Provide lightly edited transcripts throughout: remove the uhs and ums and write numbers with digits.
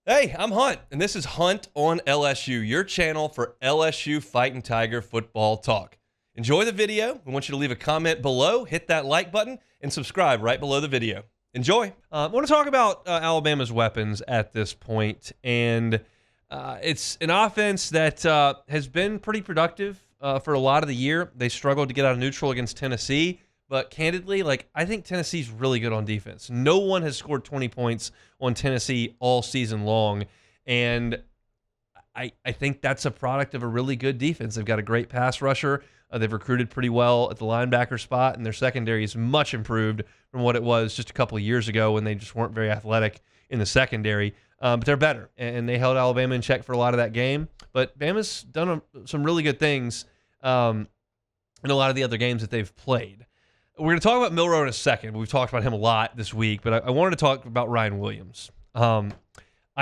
Hey, I'm Hunt, and this is Hunt on LSU, your channel for LSU Fighting Tiger football talk. Enjoy the video. We want you to leave a comment below, hit that like button, and subscribe right below the video. Enjoy. I want to talk about Alabama's weapons at this point, and it's an offense that has been pretty productive for a lot of the year. They struggled to get out of neutral against Tennessee. But candidly, I think Tennessee's really good on defense. No one has scored 20 points on Tennessee all season long. And I think that's a product of a really good defense. They've got a great pass rusher. They've recruited pretty well at the linebacker spot, and their secondary is much improved from what it was just a couple of years ago when they just weren't very athletic in the secondary. But they're better, and they held Alabama in check for a lot of that game. But Bama's done some really good things in a lot of the other games that they've played. We're going to talk about Milroe in a second. We've talked about him a lot this week, but I wanted to talk about Ryan Williams. I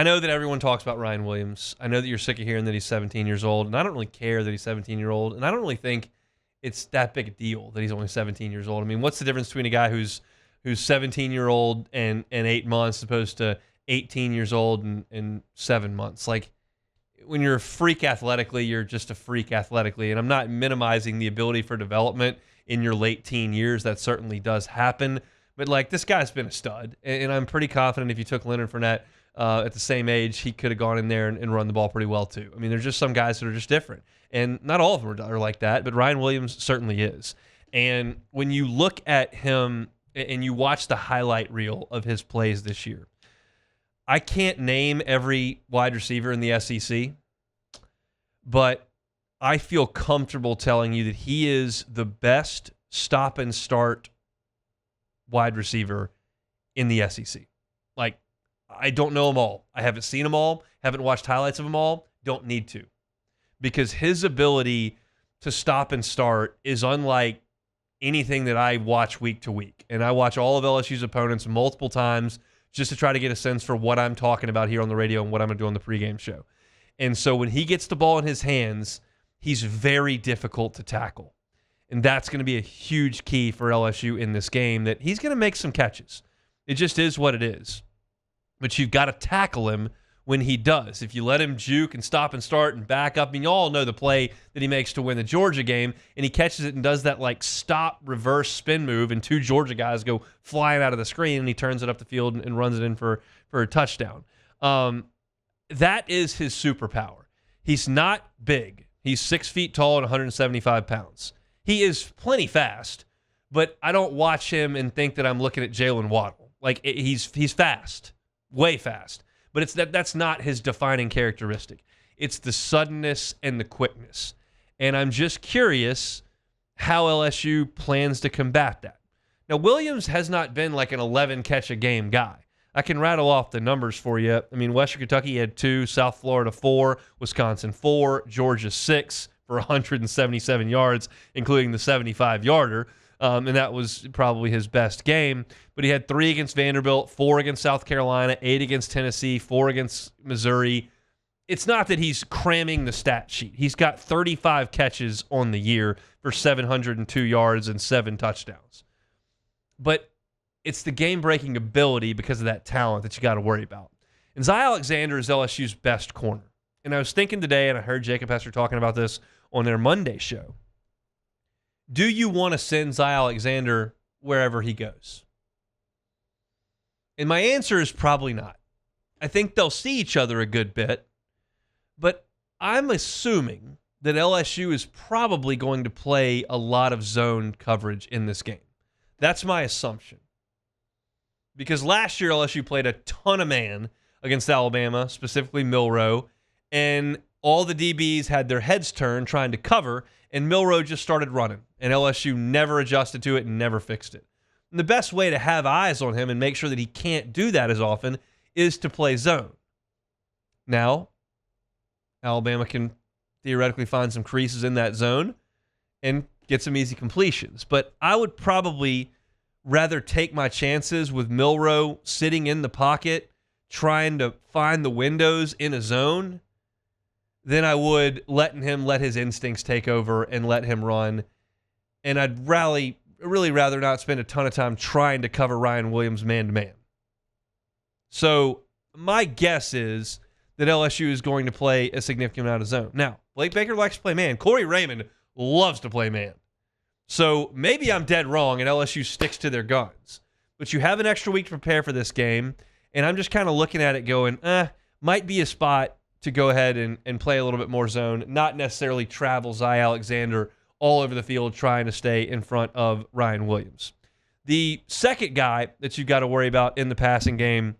know that everyone talks about Ryan Williams. I know that you're sick of hearing that he's 17 years old, and I don't really care that he's 17-year-old, and I don't really think it's that big a deal that he's only 17 years old. I mean, what's the difference between a guy who's 17-year-old and 8 months as opposed to 18 years old and 7 months? Like, when you're a freak athletically, you're just a freak athletically, and I'm not minimizing the ability for development in your late teen years. That certainly does happen. But, this guy's been a stud, and I'm pretty confident if you took Leonard Fournette at the same age, he could have gone in there and run the ball pretty well, too. I mean, there's just some guys that are just different, and not all of them are like that, but Ryan Williams certainly is. And when you look at him and you watch the highlight reel of his plays this year, I can't name every wide receiver in the SEC, but I feel comfortable telling you that he is the best stop and start wide receiver in the SEC. I don't know them all. I haven't seen them all, haven't watched highlights of them all, don't need to. Because his ability to stop and start is unlike anything that I watch week to week. And I watch all of LSU's opponents multiple times just to try to get a sense for what I'm talking about here on the radio and what I'm going to do on the pregame show. And so when he gets the ball in his hands, he's very difficult to tackle. And that's going to be a huge key for LSU in this game, that he's going to make some catches. It just is what it is. But you've got to tackle him when he does. If you let him juke and stop and start and back up, you all know the play that he makes to win the Georgia game, and he catches it and does that stop, reverse spin move, and two Georgia guys go flying out of the screen, and he turns it up the field and runs it in for a touchdown. That is his superpower. He's not big. He's 6 feet tall and 175 pounds. He is plenty fast, but I don't watch him and think that I'm looking at Jalen Waddle. He's fast, way fast, but that's not his defining characteristic. It's the suddenness and the quickness. And I'm just curious how LSU plans to combat that. Now, Williams has not been like an 11-catch-a-game guy. I can rattle off the numbers for you. I mean, Western Kentucky had 2, South Florida 4, Wisconsin 4, Georgia 6 for 177 yards, including the 75-yarder. And that was probably his best game. But he had 3 against Vanderbilt, 4 against South Carolina, 8 against Tennessee, 4 against Missouri. It's not that he's cramming the stat sheet. He's got 35 catches on the year for 702 yards and 7 touchdowns. But it's the game-breaking ability because of that talent that you got to worry about. And Zy Alexander is LSU's best corner. And I was thinking today, and I heard Jacob Hester talking about this on their Monday show, do you want to send Zy Alexander wherever he goes? And my answer is probably not. I think they'll see each other a good bit, but I'm assuming that LSU is probably going to play a lot of zone coverage in this game. That's my assumption. Because last year LSU played a ton of man against Alabama, specifically Milroe, and all the DBs had their heads turned trying to cover, and Milroe just started running, and LSU never adjusted to it and never fixed it. And the best way to have eyes on him and make sure that he can't do that as often is to play zone. Now, Alabama can theoretically find some creases in that zone and get some easy completions. But I would probably rather take my chances with Milroe sitting in the pocket, trying to find the windows in a zone, than I would letting him let his instincts take over and let him run. And I'd really rather not spend a ton of time trying to cover Ryan Williams man-to-man. So my guess is that LSU is going to play a significant amount of zone. Now, Blake Baker likes to play man. Corey Raymond loves to play man. So maybe I'm dead wrong and LSU sticks to their guns. But you have an extra week to prepare for this game, and I'm just kind of looking at it going, might be a spot to go ahead and play a little bit more zone, not necessarily travel Zy Alexander all over the field trying to stay in front of Ryan Williams. The second guy that you've got to worry about in the passing game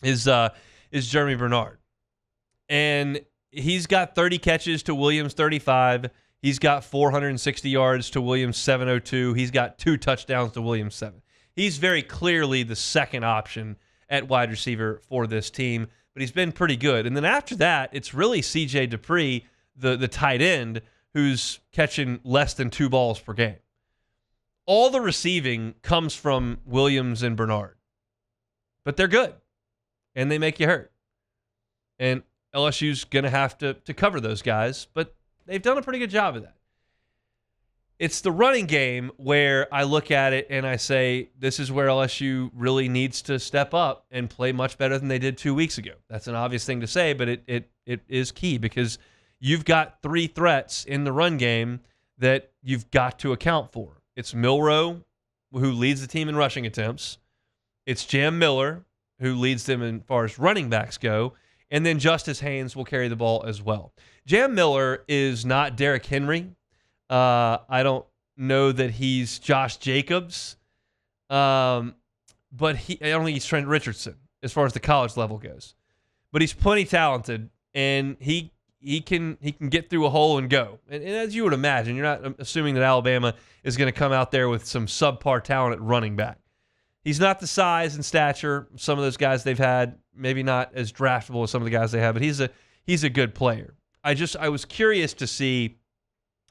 is Jeremy Bernard. And he's got 30 catches to Williams' 35. He's got 460 yards to Williams' 702. He's got 2 touchdowns to Williams' 7. He's very clearly the second option at wide receiver for this team, but he's been pretty good. And then after that, it's really C.J. Dupree, the tight end, who's catching less than 2 balls per game. All the receiving comes from Williams and Bernard, but they're good, and they make you hurt. And LSU's going to have to cover those guys, but they've done a pretty good job of that. It's the running game where I look at it and I say, this is where LSU really needs to step up and play much better than they did 2 weeks ago. That's an obvious thing to say, but it is key because you've got 3 threats in the run game that you've got to account for. It's Milroe, who leads the team in rushing attempts. It's Jam Miller, who leads them as far as running backs go. And then Justice Haynes will carry the ball as well. Jam Miller is not Derrick Henry. I don't know that he's Josh Jacobs. But I don't think he's Trent Richardson as far as the college level goes. But he's plenty talented, and he can get through a hole and go. And as you would imagine, you're not assuming that Alabama is going to come out there with some subpar talent at running back. He's not the size and stature of some of those guys they've had, maybe not as draftable as some of the guys they have, but he's a good player. I was curious to see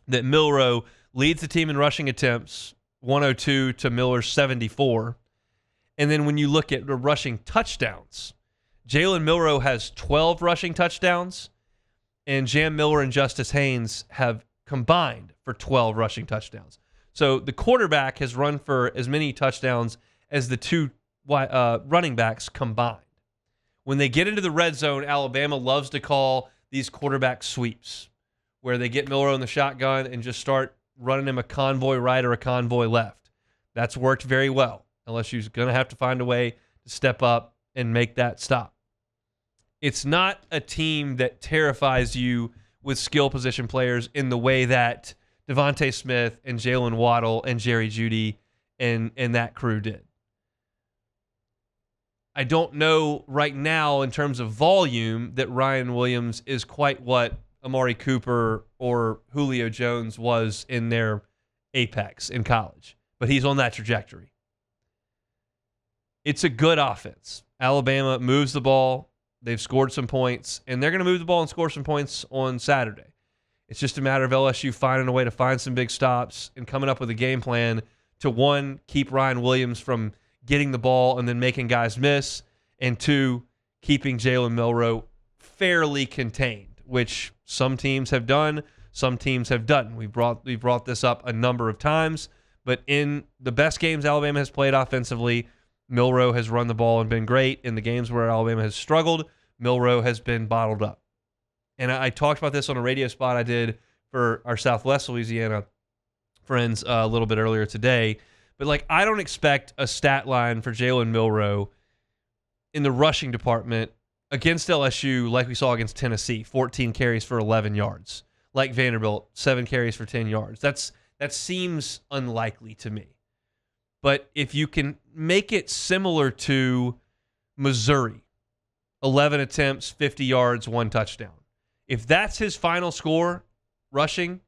that Milroe leads the team in rushing attempts, 102 to Miller's 74. And then when you look at the rushing touchdowns, Jalen Milroe has 12 rushing touchdowns, and Jam Miller and Justice Haynes have combined for 12 rushing touchdowns. So the quarterback has run for as many touchdowns as the 2 running backs combined. When they get into the red zone, Alabama loves to call these quarterback sweeps, where they get Milroe in the shotgun and just start running him a convoy right or a convoy left. That's worked very well. LSU's going to have to find a way to step up and make that stop. It's not a team that terrifies you with skill position players in the way that Devontae Smith and Jalen Waddle and Jerry Jeudy and that crew did. I don't know right now in terms of volume that Ryan Williams is quite what Amari Cooper or Julio Jones was in their apex in college, but he's on that trajectory. It's a good offense. Alabama moves the ball. They've scored some points, and they're going to move the ball and score some points on Saturday. It's just a matter of LSU finding a way to find some big stops and coming up with a game plan to, 1, keep Ryan Williams from getting the ball and then making guys miss, and 2, keeping Jalen Milroe fairly contained, which some teams have done, some teams have done. We've brought this up a number of times, but in the best games Alabama has played offensively, Milroe has run the ball and been great. In the games where Alabama has struggled, Milroe has been bottled up. And I talked about this on a radio spot I did for our Southwest Louisiana friends a little bit earlier today. But I don't expect a stat line for Jalen Milroe in the rushing department against LSU like we saw against Tennessee, 14 carries for 11 yards. Like Vanderbilt, 7 carries for 10 yards. That seems unlikely to me. But if you can make it similar to Missouri, 11 attempts, 50 yards, 1 touchdown. If that's his final score, rushing,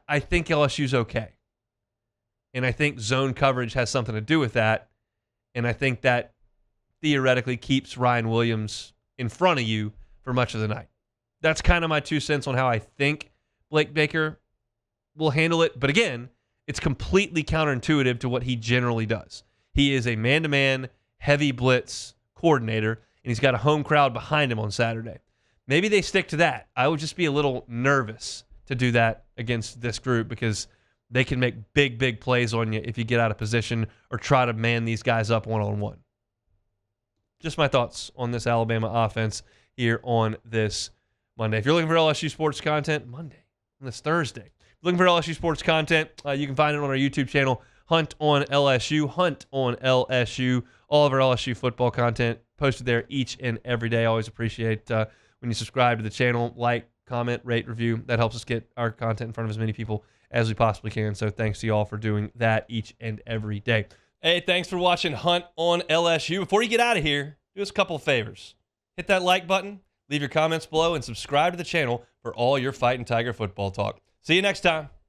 I think LSU's okay. And I think zone coverage has something to do with that. And I think that theoretically keeps Ryan Williams in front of you for much of the night. That's kind of my 2 cents on how I think Blake Baker will handle it. But again, it's completely counterintuitive to what he generally does. He is a man-to-man, heavy blitz coordinator, and he's got a home crowd behind him on Saturday. Maybe they stick to that. I would just be a little nervous to do that against this group because they can make big, big plays on you if you get out of position or try to man these guys up one-on-one. just my thoughts on this Alabama offense here on this Monday. If you're looking for LSU sports content, Monday, on this Thursday, looking for LSU sports content, you can find it on our YouTube channel, Hunt on LSU, Hunt on LSU. All of our LSU football content posted there each and every day. I always appreciate when you subscribe to the channel, like, comment, rate, review. That helps us get our content in front of as many people as we possibly can. So thanks to you all for doing that each and every day. Hey, thanks for watching Hunt on LSU. Before you get out of here, do us a couple of favors. Hit that like button, leave your comments below, and subscribe to the channel for all your Fighting Tiger football talk. See you next time.